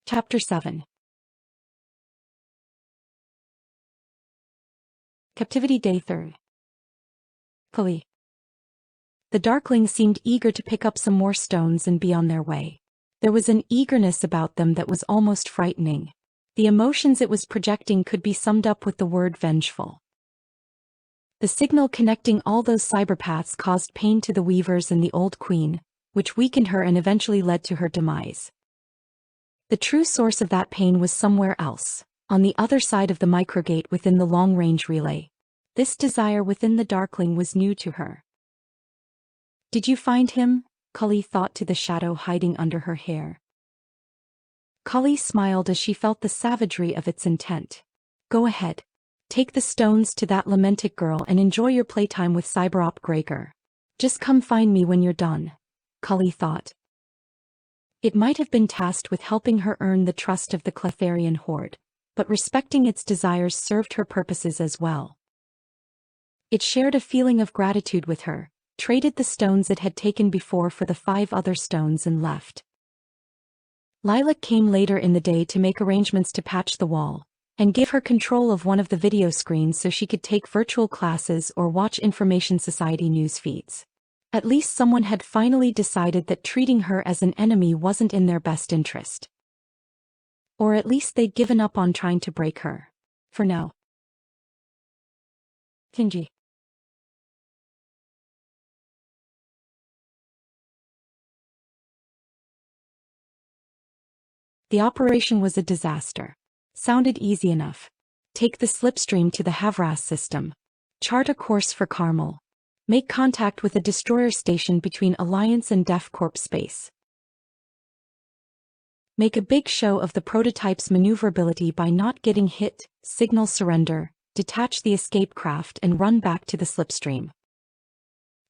Chapter 7. Captivity Day 3rd. Kali. The Darkling seemed eager to pick up some more stones and be on their way. There was an eagerness about them that was almost frightening. The emotions it was projecting could be summed up with the word vengeful. The signal connecting all those cyberpaths caused pain to the Weavers and the Old Queen, which weakened her and eventually led to her demise. The true source of that pain was somewhere else, on the other side of the microgate within the long-range relay. This desire within the Darkling was new to her. "Did you find him?" Kali thought to the shadow hiding under her hair. Kali smiled as she felt the savagery of its intent. "Go ahead. Take the stones to that lamentic girl and enjoy your playtime with Cyberop Gregor. Just come find me when you're done," Kali thought. It might have been tasked with helping her earn the trust of the Cletharian horde, but respecting its desires served her purposes as well. It shared a feeling of gratitude with her, traded the stones it had taken before for the 5 other stones and left. Lilac came later in the day to make arrangements to patch the wall, and give her control of one of the video screens so she could take virtual classes or watch Information Society news feeds. At least someone had finally decided that treating her as an enemy wasn't in their best interest. Or at least they'd given up on trying to break her. For now. Kinji. The operation was a disaster. Sounded easy enough. Take the slipstream to the Havras system. Chart a course for Carmel. Make contact with a destroyer station between Alliance and Def Corp space. Make a big show of the prototype's maneuverability by not getting hit, signal surrender, detach the escape craft and run back to the slipstream.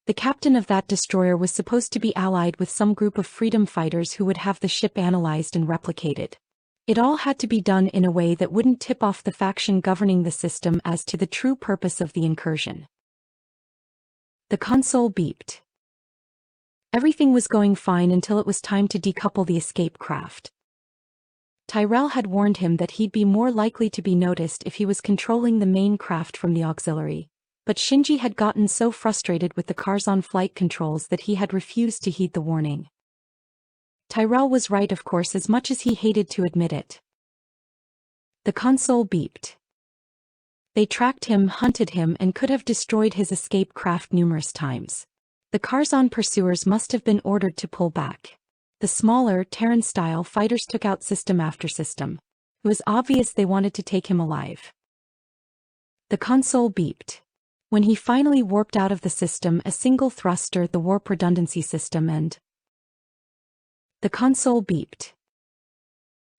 The captain of that destroyer was supposed to be allied with some group of freedom fighters who would have the ship analyzed and replicated. It all had to be done in a way that wouldn't tip off the faction governing the system as to the true purpose of the incursion. The console beeped. Everything was going fine until it was time to decouple the escape craft. Tyrell had warned him that he'd be more likely to be noticed if he was controlling the main craft from the auxiliary, but Shinji had gotten so frustrated with the Karzon flight controls that he had refused to heed the warning. Tyrell was right, of course, as much as he hated to admit it. The console beeped. They tracked him, hunted him, and could have destroyed his escape craft numerous times. The Karzon pursuers must have been ordered to pull back. The smaller, Terran-style fighters took out system after system. It was obvious they wanted to take him alive. The console beeped. When he finally warped out of the system, a single thruster, the warp redundancy system, and the console beeped.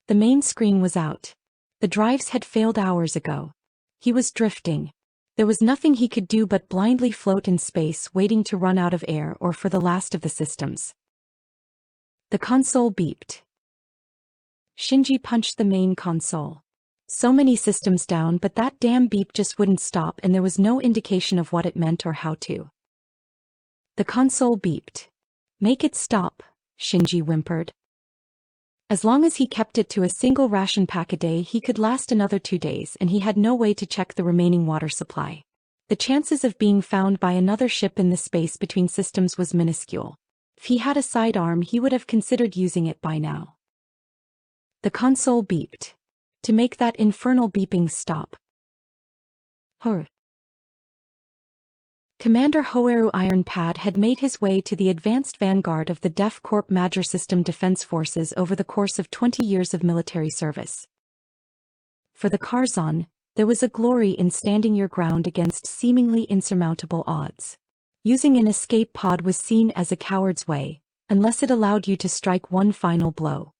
The main screen was out. The drives had failed hours ago. He was drifting. There was nothing he could do but blindly float in space, waiting to run out of air or for the last of the systems. The console beeped. Shinji punched the main console. So many systems down, but that damn beep just wouldn't stop, and there was no indication of what it meant or how to. The console beeped. "Make it stop," Shinji whimpered. As long as he kept it to a single ration pack a day, he could last another 2 days, and he had no way to check the remaining water supply. The chances of being found by another ship in the space between systems was minuscule. If he had a sidearm, he would have considered using it by now. The console beeped. To make that infernal beeping stop. Hur. Commander Hoeru Ironpad had made his way to the advanced vanguard of the Def Corp Major System Defense Forces over the course of 20 years of military service. For the Karzon, there was a glory in standing your ground against seemingly insurmountable odds. Using an escape pod was seen as a coward's way, unless it allowed you to strike one final blow.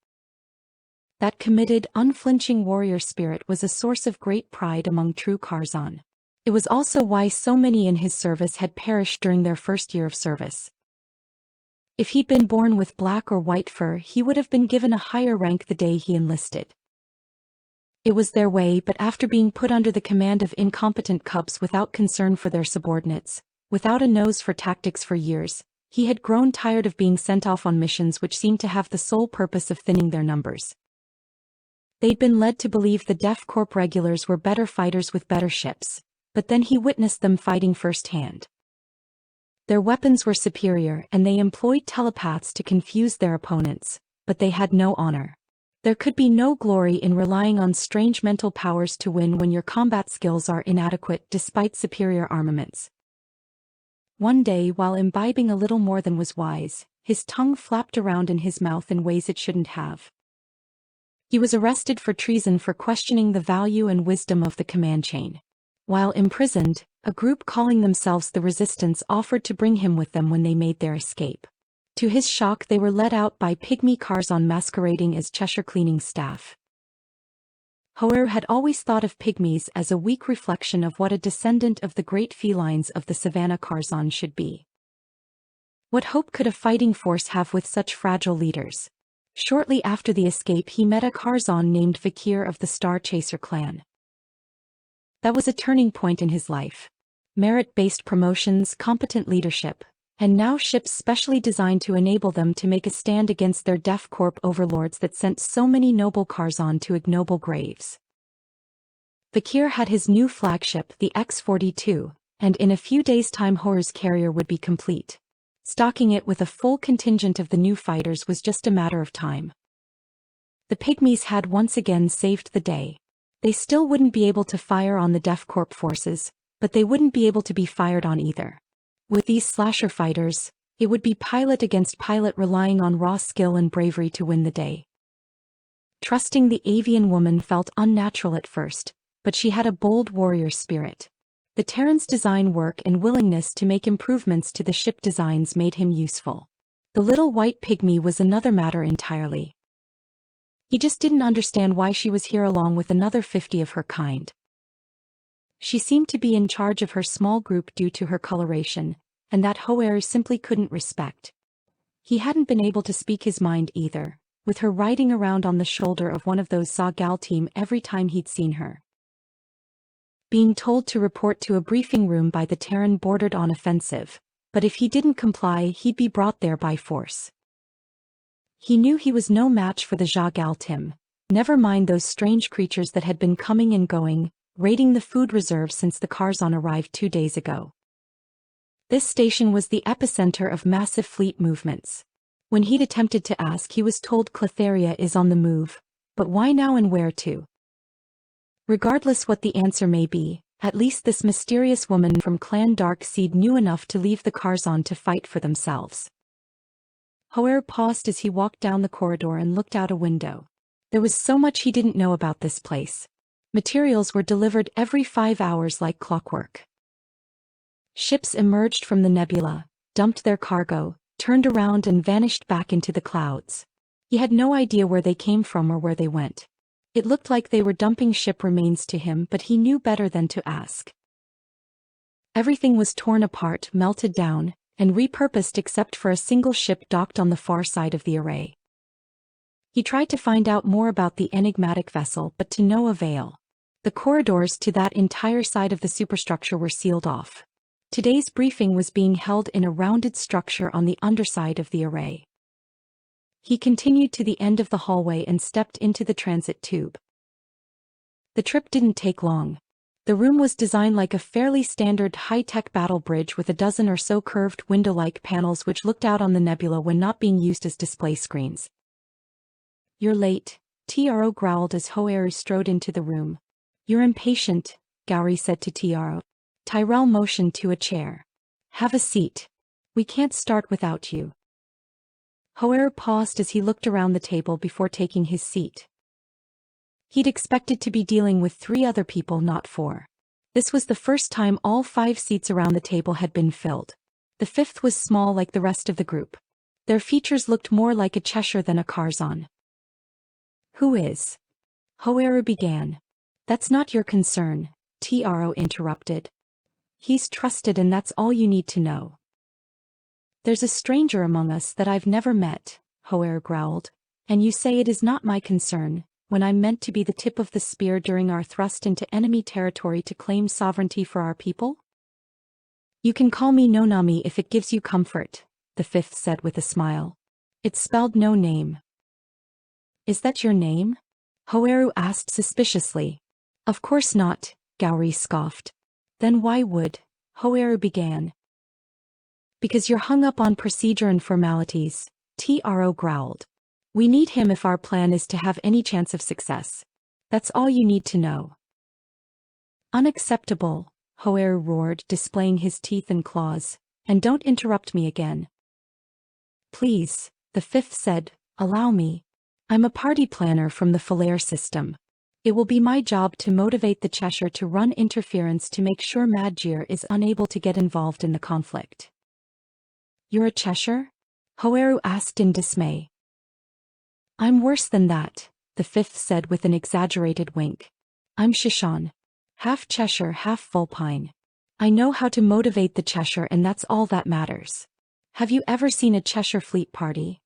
That committed, unflinching warrior spirit was a source of great pride among true Karzon. It was also why so many in his service had perished during their first year of service. If he'd been born with black or white fur, he would have been given a higher rank the day he enlisted. It was their way, but after being put under the command of incompetent cubs without concern for their subordinates, without a nose for tactics for years, he had grown tired of being sent off on missions which seemed to have the sole purpose of thinning their numbers. They'd been led to believe the Def Corp regulars were better fighters with better ships, but then he witnessed them fighting firsthand. Their weapons were superior and they employed telepaths to confuse their opponents, but they had no honor. There could be no glory in relying on strange mental powers to win when your combat skills are inadequate despite superior armaments. One day, while imbibing a little more than was wise, his tongue flapped around in his mouth in ways it shouldn't have. He was arrested for treason for questioning the value and wisdom of the command chain. While imprisoned, a group calling themselves the Resistance offered to bring him with them when they made their escape. To his shock, they were let out by pygmy Karzon masquerading as Cheshire cleaning staff. Hoer had always thought of pygmies as a weak reflection of what a descendant of the great felines of the savannah Karzon should be. What hope could a fighting force have with such fragile leaders? Shortly after the escape, he met a Karzon named Vakir of the Star Chaser clan. That was a turning point in his life. Merit-based promotions, competent leadership, and now ships specially designed to enable them to make a stand against their Def Corp overlords that sent so many noble Karzon to ignoble graves. Vakir had his new flagship, the X-42, and in a few days' time Hoer's carrier would be complete. Stocking it with a full contingent of the new fighters was just a matter of time. The pygmies had once again saved the day. They still wouldn't be able to fire on the Def Corp forces, but they wouldn't be able to be fired on either. With these slasher fighters, it would be pilot against pilot, relying on raw skill and bravery to win the day. Trusting the avian woman felt unnatural at first, but she had a bold warrior spirit. The Terran's design work and willingness to make improvements to the ship designs made him useful. The little white pygmy was another matter entirely. He just didn't understand why she was here along with another 50 of her kind. She seemed to be in charge of her small group due to her coloration, and that Hoer simply couldn't respect. He hadn't been able to speak his mind either, with her riding around on the shoulder of one of those Zagal team every time he'd seen her. Being told to report to a briefing room by the Terran bordered on offensive, but if he didn't comply, he'd be brought there by force. He knew he was no match for the Zagal team, never mind those strange creatures that had been coming and going, raiding the food reserve since the Karzon arrived 2 days ago. This station was the epicenter of massive fleet movements. When he'd attempted to ask, he was told Cletheria is on the move, but why now and where to? Regardless what the answer may be, at least this mysterious woman from Clan Darkseed knew enough to leave the Karzon to fight for themselves. Hoer paused as he walked down the corridor and looked out a window. There was so much he didn't know about this place. Materials were delivered every 5 hours like clockwork. Ships emerged from the nebula, dumped their cargo, turned around and vanished back into the clouds. He had no idea where they came from or where they went. It looked like they were dumping ship remains to him, but he knew better than to ask. Everything was torn apart, melted down, and repurposed except for a single ship docked on the far side of the array. He tried to find out more about the enigmatic vessel, but to no avail. The corridors to that entire side of the superstructure were sealed off. Today's briefing was being held in a rounded structure on the underside of the array. He continued to the end of the hallway and stepped into the transit tube. The trip didn't take long. The room was designed like a fairly standard high-tech battle bridge with a dozen or so curved window-like panels which looked out on the nebula when not being used as display screens. "You're late," Tiaro growled as Hoer strode into the room. "You're impatient," Gowrie said to Tiaro. Tyrell motioned to a chair. "Have a seat. We can't start without you." Hoer paused as he looked around the table before taking his seat. He'd expected to be dealing with 3 other people, not 4. This was the first time all 5 seats around the table had been filled. The 5th was small like the rest of the group. Their features looked more like a Cheshire than a Karzon. "Who is?" Hoer began. "That's not your concern," Tiaro interrupted. "He's trusted and that's all you need to know." "There's a stranger among us that I've never met," Hoer growled, "and you say it is not my concern, when I'm meant to be the tip of the spear during our thrust into enemy territory to claim sovereignty for our people?" "You can call me Nonami if it gives you comfort," the 5th said with a smile. "It's spelled no name." "Is that your name?" Hoaru asked suspiciously. Of course not, Gauri scoffed. Then why would? Hoaru began. Because you're hung up on procedure and formalities, Tro growled. We need him if our plan is to have any chance of success. That's all you need to know. Unacceptable, Hoaru roared, displaying his teeth and claws. And don't interrupt me again. Please, the fifth said, allow me. I'm a party planner from the Falair system. It will be my job to motivate the Cheshire to run interference to make sure Madgir is unable to get involved in the conflict. You're a Cheshire? Hoaru asked in dismay. I'm worse than that, the fifth said with an exaggerated wink. I'm Shishan. Half Cheshire, half Vulpine. I know how to motivate the Cheshire and that's all that matters. Have you ever seen a Cheshire fleet party?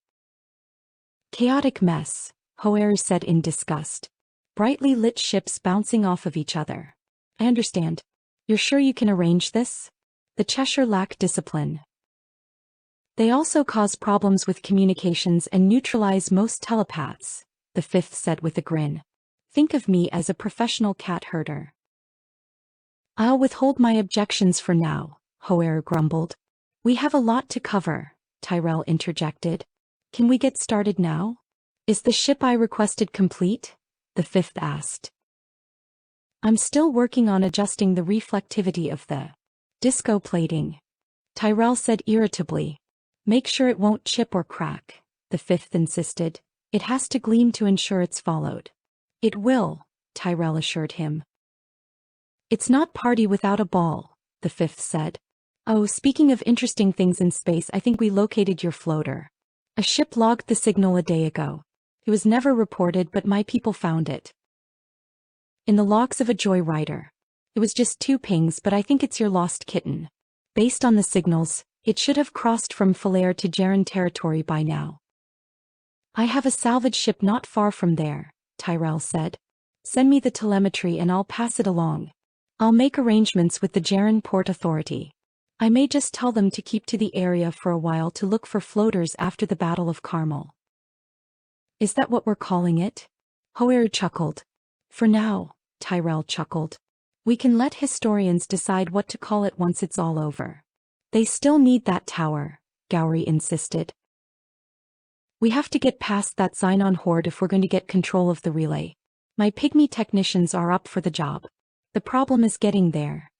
Chaotic mess, Hoaru said in disgust. Brightly lit ships bouncing off of each other. I understand. You're sure you can arrange this? The Cheshire lack discipline. They also cause problems with communications and neutralize most telepaths, the fifth said with a grin. Think of me as a professional cat herder. I'll withhold my objections for now, Hoaru grumbled. We have a lot to cover, Tyrell interjected. Can we get started now? Is the ship I requested complete? The fifth asked. I'm still working on adjusting the reflectivity of the disco plating, Tyrell said irritably. Make sure it won't chip or crack, the fifth insisted. It has to gleam to ensure it's followed. It will, Tyrell assured him. It's not party without a ball, the fifth said. Oh, speaking of interesting things in space, I think we located your floater. A ship logged the signal a day ago. It was never reported, but my people found it. In the logs of a joyrider. It was just 2 pings, but I think it's your lost kitten. Based on the signals, it should have crossed from Falair to Jaren territory by now. I have a salvage ship not far from there, Tyrell said. Send me the telemetry and I'll pass it along. I'll make arrangements with the Jaren Port Authority. I may just tell them to keep to the area for a while to look for floaters after the Battle of Carmel. Is that what we're calling it? Hoaru chuckled. For now, Tyrell chuckled. We can let historians decide what to call it once it's all over. They still need that tower, Gauri insisted. We have to get past that Xenon horde if we're going to get control of the relay. My pygmy technicians are up for the job. The problem is getting there.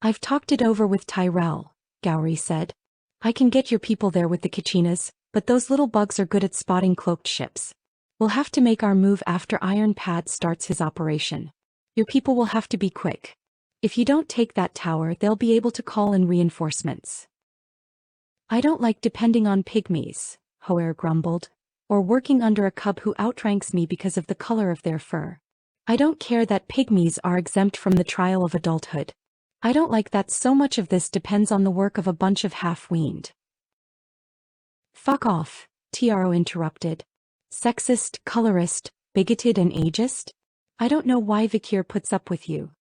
I've talked it over with Tyrell, Gauri said. I can get your people there with the Kachinas, but those little bugs are good at spotting cloaked ships. We'll have to make our move after Iron Pad starts his operation. Your people will have to be quick. If you don't take that tower, they'll be able to call in reinforcements. I don't like depending on pygmies, Hoaru grumbled, or working under a cub who outranks me because of the color of their fur. I don't care that pygmies are exempt from the trial of adulthood. I don't like that so much of this depends on the work of a bunch of half-weaned. Fuck off, Tro interrupted. Sexist, colorist, bigoted and ageist? I don't know why Vikir puts up with you.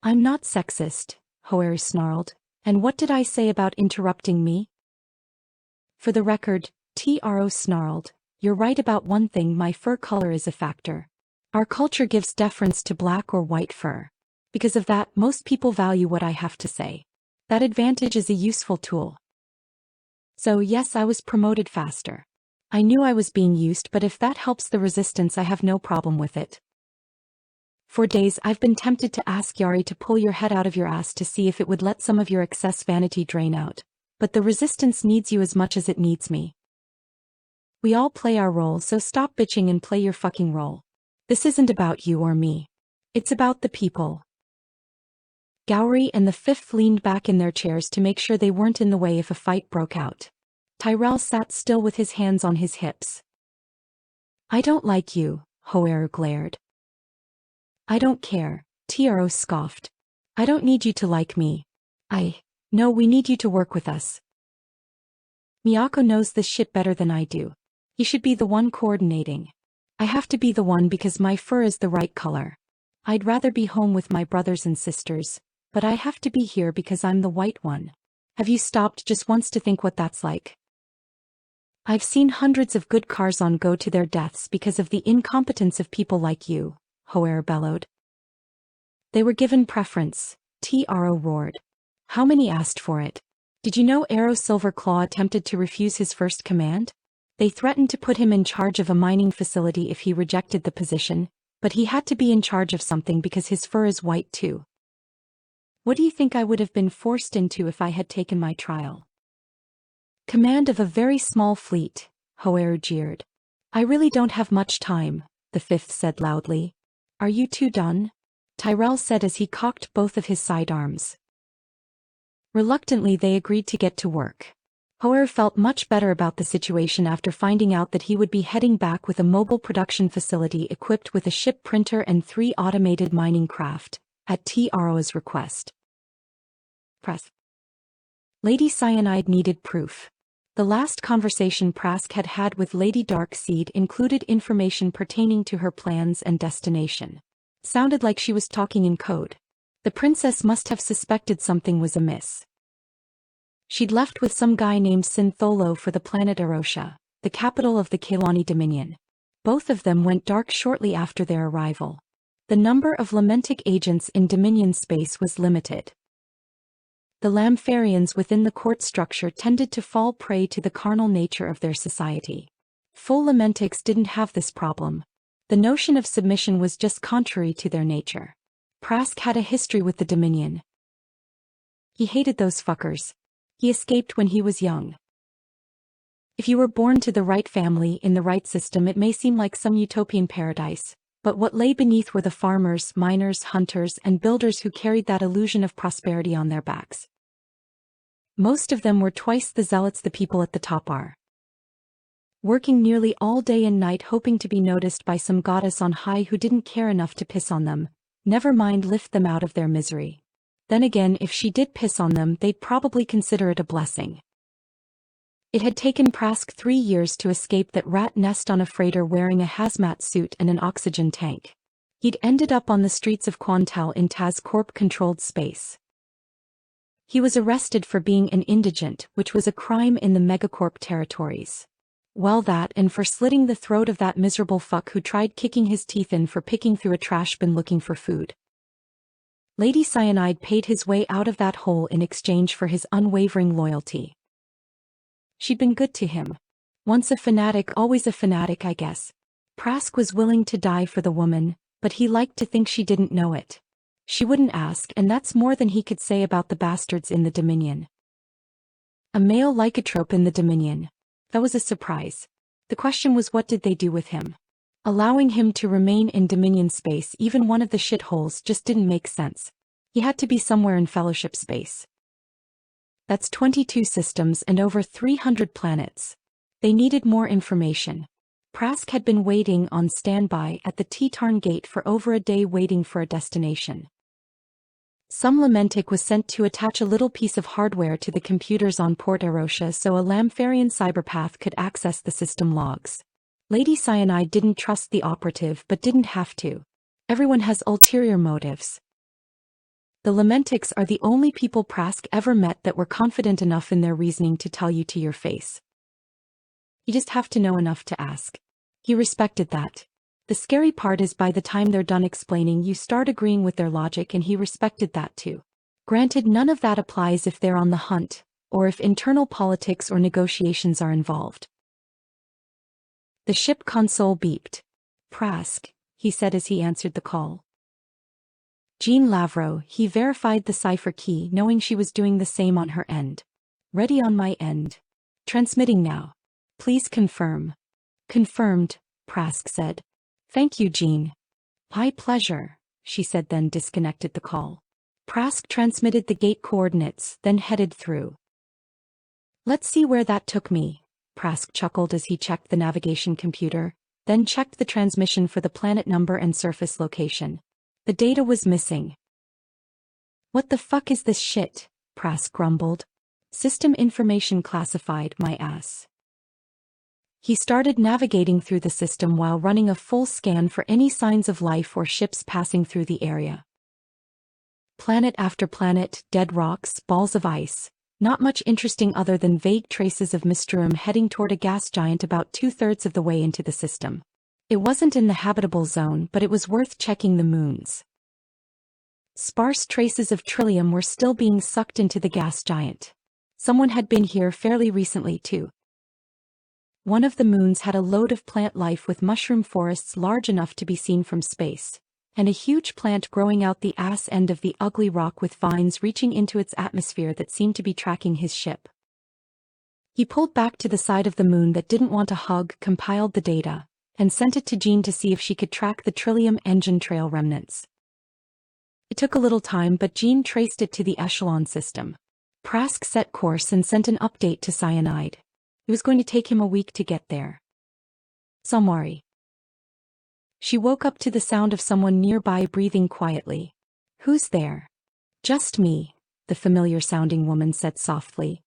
I'm not sexist, Hoaru snarled. And what did I say about interrupting me? For the record, Tro snarled. You're right about one thing, my fur color is a factor. Our culture gives deference to black or white fur. Because of that, most people value what I have to say. That advantage is a useful tool. So yes, I was promoted faster. I knew I was being used, but if that helps the resistance, I have no problem with it. For days I've been tempted to ask Yari to pull your head out of your ass to see if it would let some of your excess vanity drain out. But the resistance needs you as much as it needs me. We all play our role, so stop bitching and play your fucking role. This isn't about you or me. It's about the people. Gauri and the fifth leaned back in their chairs to make sure they weren't in the way if a fight broke out. Tyrell sat still with his hands on his hips. I don't like you, Hoaru glared. I don't care, Tro scoffed. I don't need you to like me. No, we need you to work with us. Miyako knows this shit better than I do. He should be the one coordinating. I have to be the one because my fur is the right color. I'd rather be home with my brothers and sisters, but I have to be here because I'm the white one. Have you stopped just once to think what that's like? I've seen hundreds of good Karzon go to their deaths because of the incompetence of people like you, Hoer bellowed. They were given preference, Tro roared. How many asked for it? Did you know Arrow Silverclaw attempted to refuse his first command? They threatened to put him in charge of a mining facility if he rejected the position, but he had to be in charge of something because his fur is white too. What do you think I would have been forced into if I had taken my trial? Command of a very small fleet, Hoer jeered. I really don't have much time, the fifth said loudly. Are you two done? Tyrell said as he cocked both of his sidearms. Reluctantly they agreed to get to work. Hoer felt much better about the situation after finding out that he would be heading back with a mobile production facility equipped with a ship printer and 3 automated mining craft, at Tro's request. Press. Lady Cyanide needed proof. The last conversation Prask had had with Lady Darkseid included information pertaining to her plans and destination. Sounded like she was talking in code. The princess must have suspected something was amiss. She'd left with some guy named Syntholo for the planet Erosha, the capital of the Kaylani Dominion. Both of them went dark shortly after their arrival. The number of Lamentic agents in Dominion space was limited. The Lampharians within the court structure tended to fall prey to the carnal nature of their society. Full Lamentics didn't have this problem. The notion of submission was just contrary to their nature. Prask had a history with the Dominion. He hated those fuckers. He escaped when he was young. If you were born to the right family in the right system, it may seem like some utopian paradise, but what lay beneath were the farmers, miners, hunters, and builders who carried that illusion of prosperity on their backs. Most of them were twice the zealots the people at the top are. Working nearly all day and night hoping to be noticed by some goddess on high who didn't care enough to piss on them, never mind lift them out of their misery. Then again, if she did piss on them, they'd probably consider it a blessing. It had taken Prask 3 years to escape that rat nest on a freighter wearing a hazmat suit and an oxygen tank. He'd ended up on the streets of Quantal in Taz Corp-controlled space. He was arrested for being an indigent, which was a crime in the Megacorp territories. Well, that and for slitting the throat of that miserable fuck who tried kicking his teeth in for picking through a trash bin looking for food. Lady Cyanide paid his way out of that hole in exchange for his unwavering loyalty. She'd been good to him. Once a fanatic, always a fanatic, I guess. Prask was willing to die for the woman, but he liked to think she didn't know it. She wouldn't ask, and that's more than he could say about the bastards in the Dominion. A male lycanthrope in the Dominion. That was a surprise. The question was, what did they do with him? Allowing him to remain in Dominion space, even one of the shitholes, just didn't make sense. He had to be somewhere in Fellowship space. That's 22 systems and over 300 planets. They needed more information. Prask had been waiting on standby at the T-Tarn gate for over a day waiting for a destination. Some Lamentic was sent to attach a little piece of hardware to the computers on Port Erosha so a Lampharian cyberpath could access the system logs. Lady Cyanide didn't trust the operative but didn't have to. Everyone has ulterior motives. The Lamentics are the only people Prask ever met that were confident enough in their reasoning to tell you to your face. You just have to know enough to ask. He respected that. The scary part is by the time they're done explaining you start agreeing with their logic, and he respected that too. Granted, none of that applies if they're on the hunt, or if internal politics or negotiations are involved. The ship console beeped. Prask, he said as he answered the call. Jean Lavro, he verified the cipher key knowing she was doing the same on her end. Ready on my end. Transmitting now. Please confirm. Confirmed, Prask said. Thank you, Jean. My pleasure, she said, then disconnected the call. Prask transmitted the gate coordinates, then headed through. Let's see where that took me, Prask chuckled as he checked the navigation computer, then checked the transmission for the planet number and surface location. The data was missing. What the fuck is this shit? Prask grumbled. System information classified, my ass. He started navigating through the system while running a full scan for any signs of life or ships passing through the area. Planet after planet, dead rocks, balls of ice, Not much interesting other than vague traces of Mistrum heading toward a gas giant about 2/3 of the way into the system. It wasn't in the habitable zone, but it was worth checking the moons. Sparse traces of Trillium were still being sucked into the gas giant. Someone had been here fairly recently too. One of the moons had a load of plant life with mushroom forests large enough to be seen from space, and a huge plant growing out the ass end of the ugly rock with vines reaching into its atmosphere that seemed to be tracking his ship. He pulled back to the side of the moon that didn't want a hug, compiled the data, and sent it to Jean to see if she could track the Trillium engine trail remnants. It took a little time, but Jean traced it to the Echelon system. Prask set course and sent an update to Cyanide. It was going to take him a week to get there. Samari. She woke up to the sound of someone nearby breathing quietly. Who's there? Just me, the familiar-sounding woman said softly.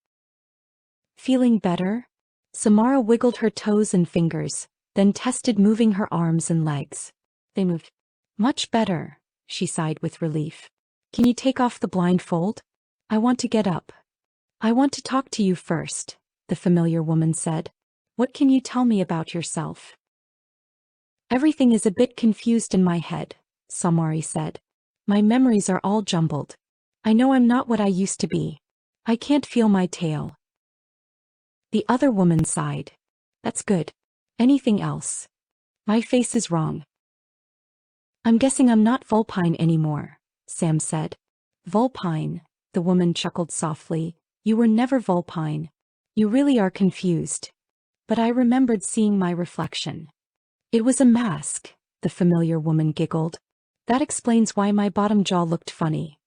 Feeling better? Samara wiggled her toes and fingers, then tested moving her arms and legs. They moved. Much better, she sighed with relief. Can you take off the blindfold? I want to get up. I want to talk to you first, the familiar woman said. What can you tell me about yourself? Everything is a bit confused in my head, Samari said. My memories are all jumbled. I know I'm not what I used to be. I can't feel my tail. The other woman sighed. That's good. Anything else? My face is wrong. I'm guessing I'm not Vulpine anymore, Sam said. Vulpine, the woman chuckled softly. You were never Vulpine. You really are confused. But I remembered seeing my reflection. It was a mask, the familiar woman giggled. That explains why my bottom jaw looked funny.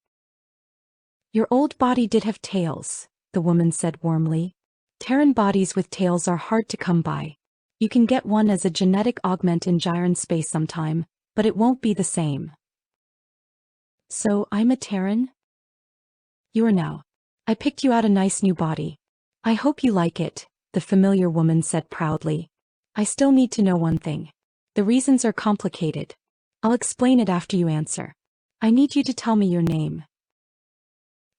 Your old body did have tails, the woman said warmly. Terran bodies with tails are hard to come by. You can get one as a genetic augment in Gyron space sometime, but it won't be the same. So I'm a Terran? You are now. I picked you out a nice new body. I hope you like it, the familiar woman said proudly. I still need to know one thing. The reasons are complicated. I'll explain it after you answer. I need you to tell me your name.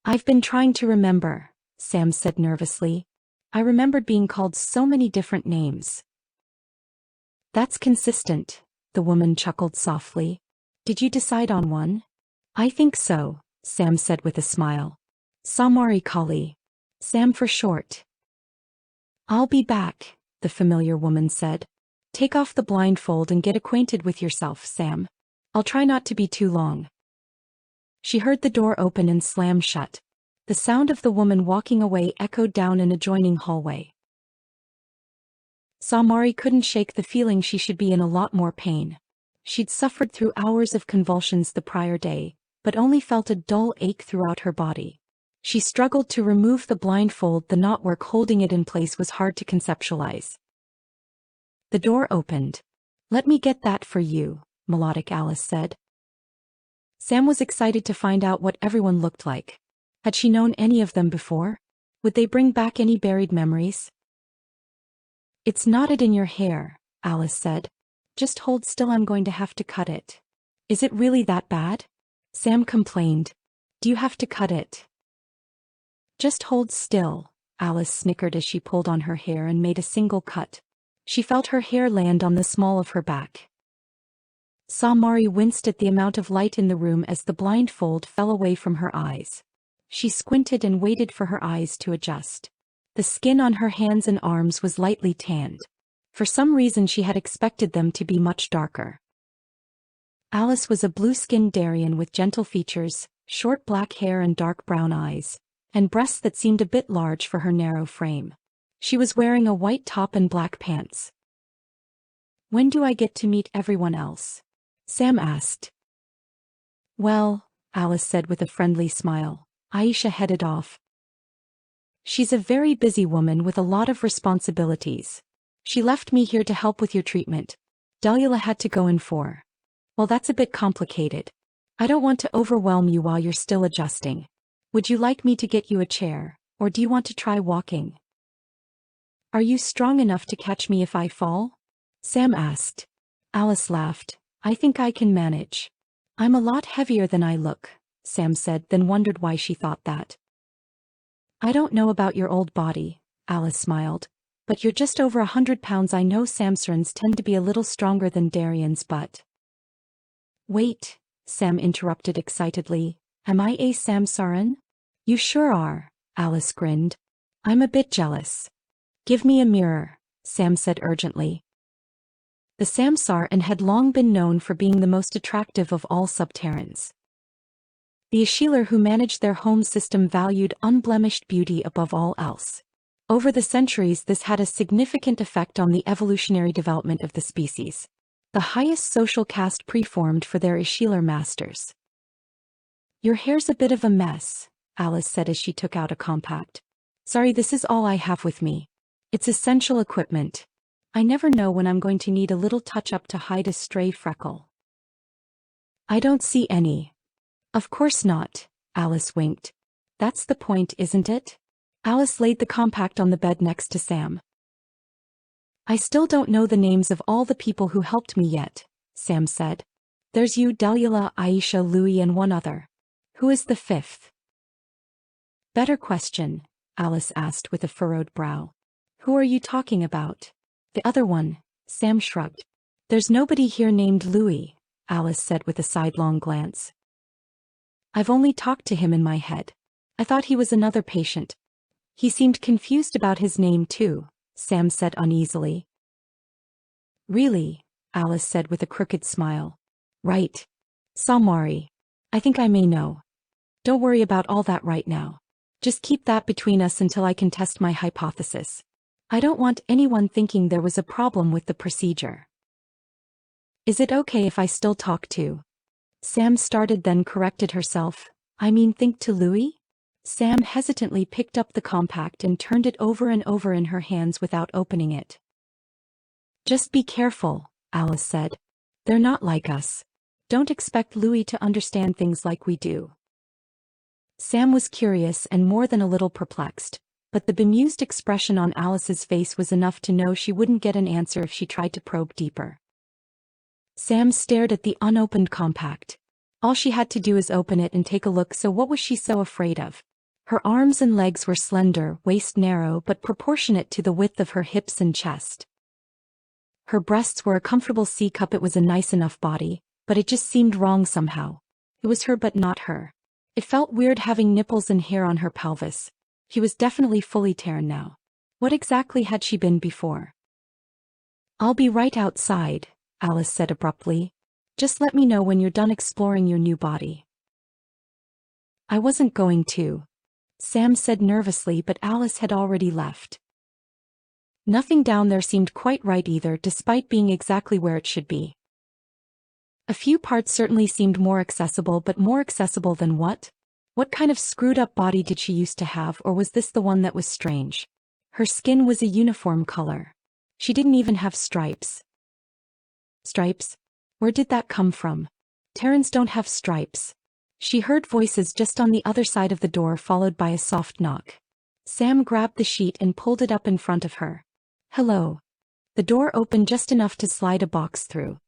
I've been trying to remember, Sam said nervously. I remembered being called so many different names. That's consistent, the woman chuckled softly. Did you decide on one? I think so, Sam said with a smile. Samari Kali. Sam for short. I'll be back, the familiar woman said. Take off the blindfold and get acquainted with yourself, Sam. I'll try not to be too long. She heard the door open and slam shut. The sound of the woman walking away echoed down an adjoining hallway. Samari couldn't shake the feeling she should be in a lot more pain. She'd suffered through hours of convulsions the prior day, but only felt a dull ache throughout her body. She struggled to remove the blindfold. The knotwork holding it in place was hard to conceptualize. The door opened. Let me get that for you, melodic Alice said. Sam was excited to find out what everyone looked like. Had she known any of them before? Would they bring back any buried memories? It's knotted in your hair, Alice said. Just hold still, I'm going to have to cut it. Is it really that bad? Sam complained. Do you have to cut it? Just hold still, Alice snickered as she pulled on her hair and made a single cut. She felt her hair land on the small of her back. Samari winced at the amount of light in the room as the blindfold fell away from her eyes. She squinted and waited for her eyes to adjust. The skin on her hands and arms was lightly tanned. For some reason she had expected them to be much darker. Alice was a blue-skinned Darien with gentle features, short black hair and dark brown eyes, and breasts that seemed a bit large for her narrow frame. She was wearing a white top and black pants. When do I get to meet everyone else? Sam asked. Well, Alice said with a friendly smile. Aisha headed off. She's a very busy woman with a lot of responsibilities. She left me here to help with your treatment. Delula had to go in for. Well, that's a bit complicated. I don't want to overwhelm you while you're still adjusting. Would you like me to get you a chair, or do you want to try walking? Are you strong enough to catch me if I fall? Sam asked. Alice laughed. I think I can manage. I'm a lot heavier than I look, Sam said, then wondered why she thought that. I don't know about your old body, Alice smiled. But you're just over 100 pounds. I know Samsarans tend to be a little stronger than Darians, but... Wait, Sam interrupted excitedly. Am I a Samsaran? You sure are, Alice grinned. I'm a bit jealous. Give me a mirror, Sam said urgently. The Samsaran had long been known for being the most attractive of all subterrans. The Ashilar who managed their home system valued unblemished beauty above all else. Over the centuries, this had a significant effect on the evolutionary development of the species. The highest social caste preformed for their Ashilar masters. Your hair's a bit of a mess, Alice said as she took out a compact. Sorry, this is all I have with me. It's essential equipment. I never know when I'm going to need a little touch-up to hide a stray freckle. I don't see any. Of course not, Alice winked. That's the point, isn't it? Alice laid the compact on the bed next to Sam. I still don't know the names of all the people who helped me yet, Sam said. There's you, Delilah, Aisha, Louie, and one other. Who is the fifth? Better question, Alice asked with a furrowed brow. Who are you talking about? The other one, Sam shrugged. There's nobody here named Louie, Alice said with a sidelong glance. I've only talked to him in my head. I thought he was another patient. He seemed confused about his name too, Sam said uneasily. Really? Alice said with a crooked smile. Right. Samari. I think I may know. Don't worry about all that right now. Just keep that between us until I can test my hypothesis. I don't want anyone thinking there was a problem with the procedure. Is it okay if I still talk to? Sam started, then corrected herself. I mean, think to Louie? Sam hesitantly picked up the compact and turned it over and over in her hands without opening it. Just be careful, Alice said. They're not like us. Don't expect Louie to understand things like we do. Sam was curious and more than a little perplexed, but the bemused expression on Alice's face was enough to know she wouldn't get an answer if she tried to probe deeper. Sam stared at the unopened compact. All she had to do is open it and take a look, so what was she so afraid of? Her arms and legs were slender, waist narrow but proportionate to the width of her hips and chest. Her breasts were a comfortable C-cup. It was a nice enough body, but it just seemed wrong somehow. It was her but not her. It felt weird having nipples and hair on her pelvis. She was definitely fully Terran now. What exactly had she been before? I'll be right outside, Alice said abruptly. Just let me know when you're done exploring your new body. I wasn't going to, Sam said nervously, but Alice had already left. Nothing down there seemed quite right either, despite being exactly where it should be. A few parts certainly seemed more accessible, but more accessible than what? What kind of screwed-up body did she used to have, or was this the one that was strange? Her skin was a uniform color. She didn't even have stripes. Stripes? Where did that come from? Terrans don't have stripes. She heard voices just on the other side of the door, followed by a soft knock. Sam grabbed the sheet and pulled it up in front of her. Hello. The door opened just enough to slide a box through.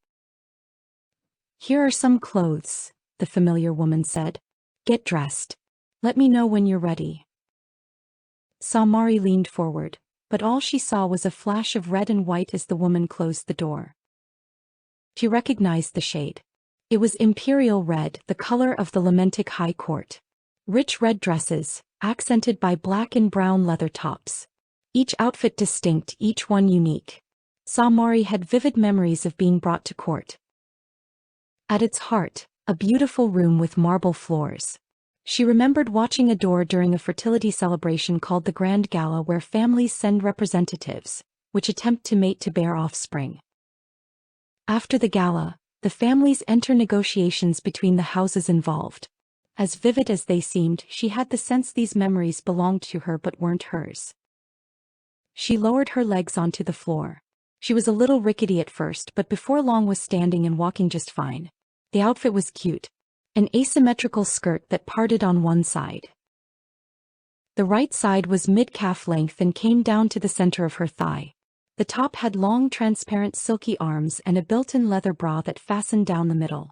Here are some clothes, the familiar woman said. Get dressed. Let me know when you're ready. Samari leaned forward, but all she saw was a flash of red and white as the woman closed the door. She recognized the shade. It was imperial red, the color of the Lamentic High Court. Rich red dresses, accented by black and brown leather tops. Each outfit distinct, each one unique. Samari had vivid memories of being brought to court. At its heart, a beautiful room with marble floors. She remembered watching a door during a fertility celebration called the Grand Gala, where families send representatives, which attempt to mate to bear offspring. After the gala, the families enter negotiations between the houses involved. As vivid as they seemed, she had the sense these memories belonged to her but weren't hers. She lowered her legs onto the floor. She was a little rickety at first, but before long was standing and walking just fine. The outfit was cute. An asymmetrical skirt that parted on one side. The right side was mid-calf length and came down to the center of her thigh. The top had long transparent silky arms and a built-in leather bra that fastened down the middle.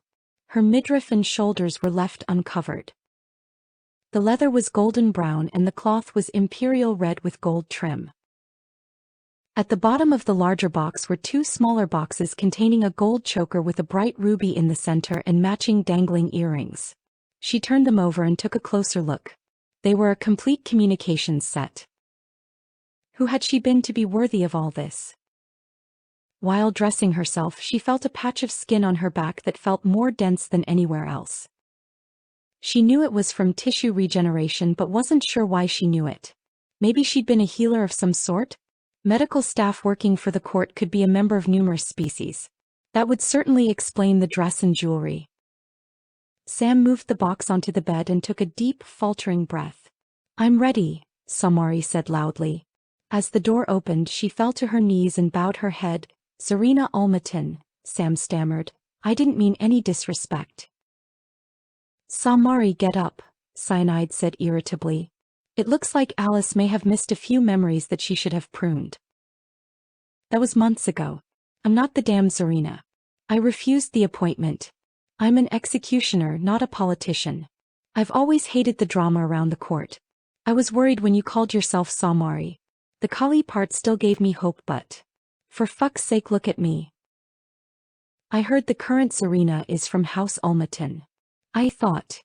Her midriff and shoulders were left uncovered. The leather was golden brown and the cloth was imperial red with gold trim. At the bottom of the larger box were two smaller boxes containing a gold choker with a bright ruby in the center and matching dangling earrings. She turned them over and took a closer look. They were a complete communications set. Who had she been to be worthy of all this? While dressing herself, she felt a patch of skin on her back that felt more dense than anywhere else. She knew it was from tissue regeneration but wasn't sure why she knew it. Maybe she'd been a healer of some sort? Medical staff working for the court could be a member of numerous species. That would certainly explain the dress and jewelry. Sam moved the box onto the bed and took a deep, faltering breath. "I'm ready," Samari said loudly. As the door opened, she fell to her knees and bowed her head. "Zarina Almatin," Sam stammered. "I didn't mean any disrespect." "Samari, get up," Cyanide said irritably. "It looks like Alice may have missed a few memories that she should have pruned. That was months ago. I'm not the damn Zarina. I refused the appointment. I'm an executioner, not a politician. I've always hated the drama around the court. I was worried when you called yourself Samari. The Kali part still gave me hope, but for fuck's sake, look at me. I heard the current Zarina is from House Almatin. I thought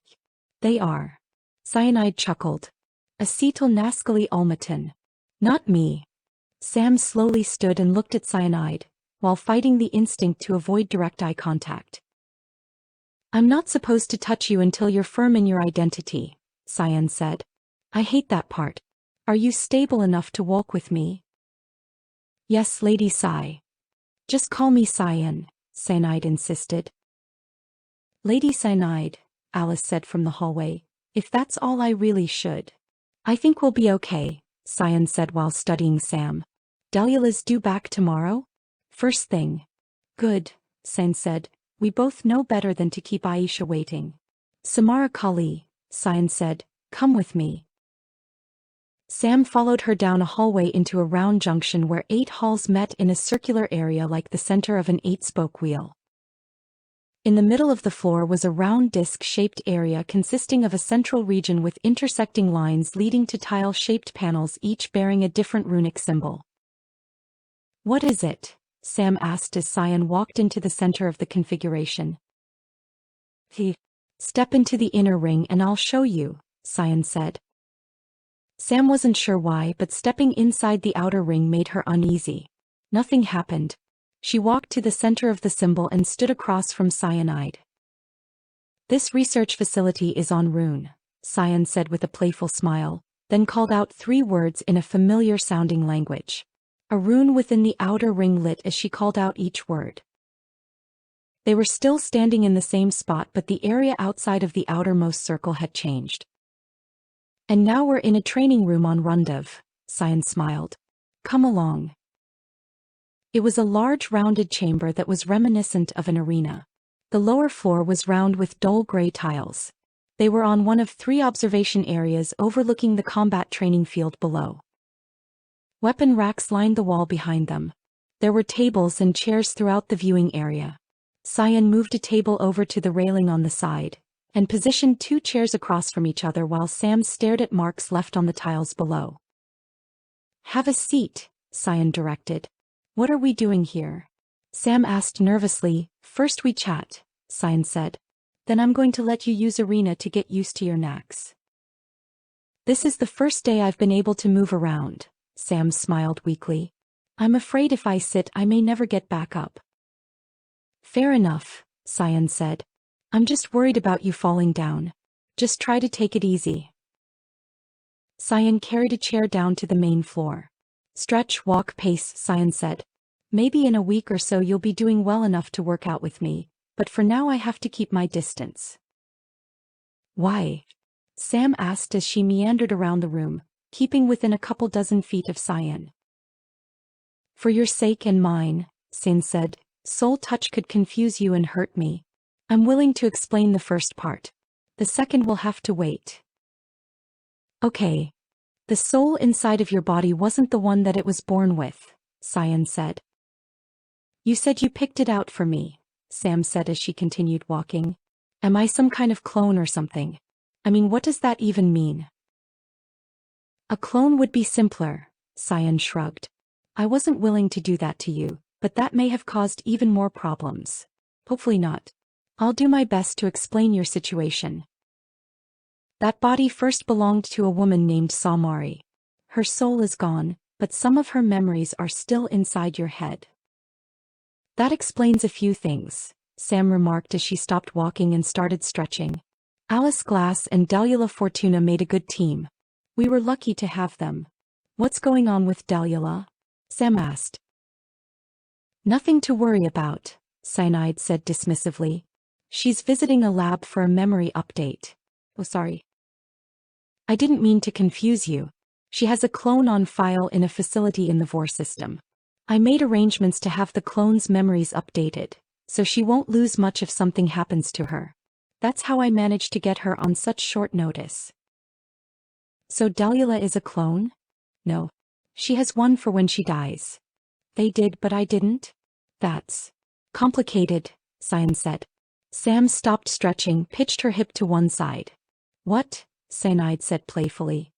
they are." Cyanide chuckled. "Acetyl Naskali Almatin. Not me." Sam slowly stood and looked at Cyanide, while fighting the instinct to avoid direct eye contact. "I'm not supposed to touch you until you're firm in your identity," Cyan said. "I hate that part. Are you stable enough to walk with me?" "Yes, Lady Cy." "Just call me Cyan," Cyanide insisted. "Lady Cyanide," Alice said from the hallway, "if that's all I really should." "I think we'll be okay," Cyan said while studying Sam. "Delila's due back tomorrow?" "First thing." "Good," Cyan said. "We both know better than to keep Aisha waiting." "Samara Kali," Cyan said, "come with me." Sam followed her down a hallway into a round junction where 8 halls met in a circular area like the center of an 8-spoke wheel. In the middle of the floor was a round disc-shaped area consisting of a central region with intersecting lines leading to tile-shaped panels each bearing a different runic symbol. "What is it?" Sam asked as Cyan walked into the center of the configuration. "Step into the inner ring and I'll show you," Cyan said. Sam wasn't sure why, but stepping inside the outer ring made her uneasy. Nothing happened. She walked to the center of the symbol and stood across from Cyanide. "This research facility is on Rune," Cyan said with a playful smile, then called out 3 words in a familiar-sounding language. A rune within the outer ring lit as she called out each word. They were still standing in the same spot, but the area outside of the outermost circle had changed. "And now we're in a training room on Rundav," Cyan smiled. "Come along." It was a large rounded chamber that was reminiscent of an arena. The lower floor was round with dull gray tiles. They were on one of 3 observation areas overlooking the combat training field below. Weapon racks lined the wall behind them. There were tables and chairs throughout the viewing area. Cyan moved a table over to the railing on the side, and positioned 2 chairs across from each other while Sam stared at marks left on the tiles below. "Have a seat," Cyan directed. "What are we doing here?" Sam asked nervously. "First we chat," Cyan said. "Then I'm going to let you use Arena to get used to your knacks." "This is the first day I've been able to move around," Sam smiled weakly. "I'm afraid if I sit I may never get back up." "Fair enough," Cyan said. "I'm just worried about you falling down. Just try to take it easy." Cyan carried a chair down to the main floor. "Stretch, walk, pace," Cyan said. "Maybe in a week or so you'll be doing well enough to work out with me, but for now I have to keep my distance." "Why?" Sam asked as she meandered around the room, keeping within a couple dozen feet of Cyan. "For your sake and mine," Cyan said. "Soul touch could confuse you and hurt me. I'm willing to explain the first part. The second will have to wait." "Okay. The soul inside of your body wasn't the one that it was born with," Cyan said. "You said you picked it out for me," Sam said as she continued walking. "Am I some kind of clone or something? I mean, what does that even mean? A clone would be simpler, Cyan shrugged. I wasn't willing to do that to you, but that may have caused even more problems. Hopefully not. I'll do my best to explain your situation. That body first belonged to a woman named Samari. Her soul is gone, but some of her memories are still inside your head. That explains a few things, Sam remarked as she stopped walking and started stretching. Alice Glass and Delula Fortuna made a good team. We were lucky to have them. What's going on with Delula? Sam asked. Nothing to worry about, Cyanide said dismissively. She's visiting a lab for a memory update. Oh, sorry. I didn't mean to confuse you. She has a clone on file in a facility in the VOR system. I made arrangements to have the clone's memories updated, so she won't lose much if something happens to her. That's how I managed to get her on such short notice. So Delula is a clone? No. She has one for when she dies. They did, but I didn't? That's complicated, Cyan said. Sam stopped stretching, pitched her hip to one side. What? Cyanide said playfully.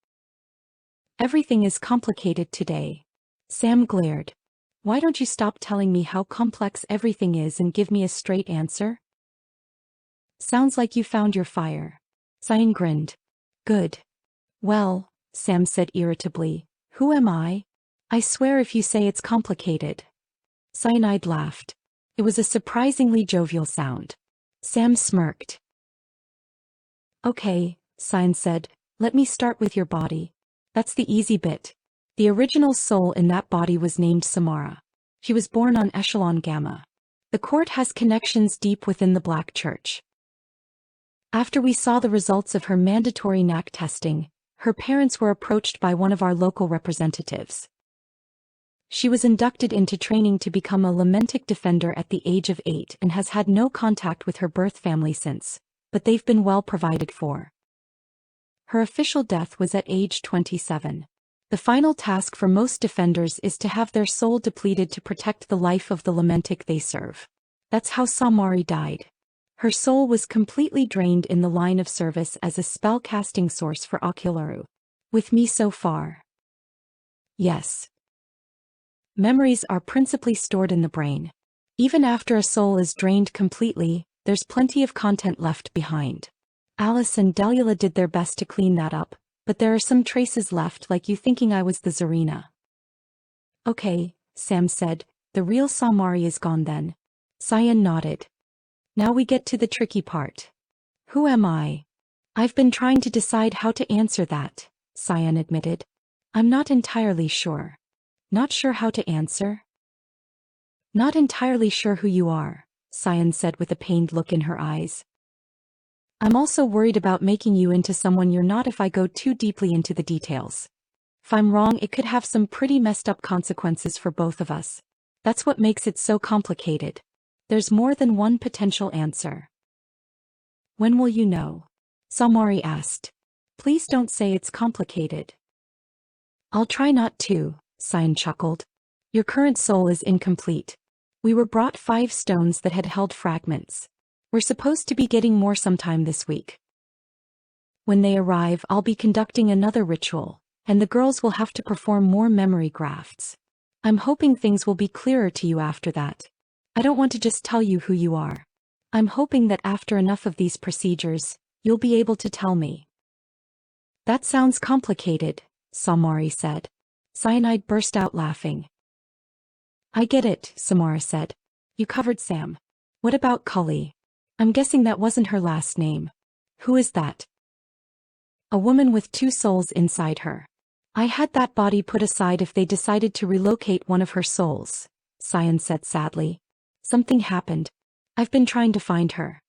Everything is complicated today. Sam glared. Why don't you stop telling me how complex everything is and give me a straight answer? Sounds like you found your fire. Cyan grinned. Good. Well, Sam said irritably, who am I? I swear if you say it's complicated. Cyanide laughed. It was a surprisingly jovial sound. Sam smirked. Okay, Cyan said, let me start with your body. That's the easy bit. The original soul in that body was named Samara. She was born on Echelon Gamma. The court has connections deep within the Black Church. After we saw the results of her mandatory knack testing, her parents were approached by one of our local representatives. She was inducted into training to become a Lamentic Defender at the age of 8 and has had no contact with her birth family since, but they've been well provided for. Her official death was at age 27. The final task for most defenders is to have their soul depleted to protect the life of the Lamentic they serve. That's how Samari died. Her soul was completely drained in the line of service as a spell-casting source for Okularu. With me so far? Yes. Memories are principally stored in the brain. Even after a soul is drained completely, there's plenty of content left behind. Alice and Delula did their best to clean that up, but there are some traces left, like you thinking I was the Zarina. Okay, Sam said, the real Samari is gone then. Cyan nodded. Now we get to the tricky part. Who am I? I've been trying to decide how to answer that, Cyan admitted. I'm not entirely sure. Not sure how to answer? Not entirely sure who you are, Cyan said with a pained look in her eyes. I'm also worried about making you into someone you're not if I go too deeply into the details. If I'm wrong, it could have some pretty messed up consequences for both of us. That's what makes it so complicated. There's more than one potential answer. When will you know? Samari asked. Please don't say it's complicated. I'll try not to, Cyan chuckled. Your current soul is incomplete. We were brought 5 stones that had held fragments. We're supposed to be getting more sometime this week. When they arrive, I'll be conducting another ritual, and the girls will have to perform more memory grafts. I'm hoping things will be clearer to you after that. I don't want to just tell you who you are. I'm hoping that after enough of these procedures, you'll be able to tell me. That sounds complicated, Samari said. Cyanide burst out laughing. I get it, Samara said. You covered Sam. What about Cully? I'm guessing that wasn't her last name. Who is that? A woman with 2 souls inside her. I had that body put aside if they decided to relocate one of her souls, Cyan said sadly. Something happened. I've been trying to find her.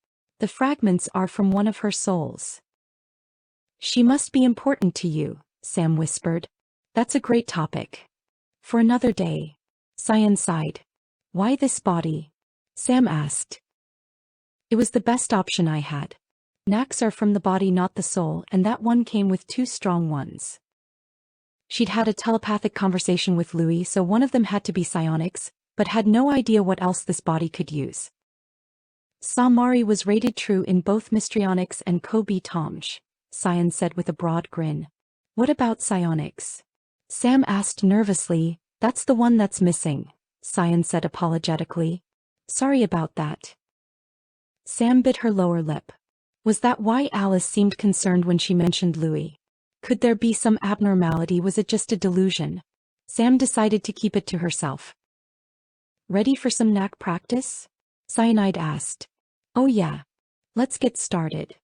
The fragments are from one of her souls. She must be important to you, Sam whispered. That's a great topic. For another day. Cyan sighed. Why this body? Sam asked. It was the best option I had. Knacks are from the body, not the soul, and that one came with 2 strong ones. She'd had a telepathic conversation with Louis, so one of them had to be psionics, but had no idea what else this body could use. Samari was rated true in both Mystrionics and Kobe Tomj, Cyan said with a broad grin. What about psionics? Sam asked nervously. That's the one that's missing, Cyan said apologetically. Sorry about that. Sam bit her lower lip. Was that why Alice seemed concerned when she mentioned Louis? Could there be some abnormality? Was it just a delusion? Sam decided to keep it to herself. Ready for some knack practice? Cyanide asked. Oh yeah. Let's get started.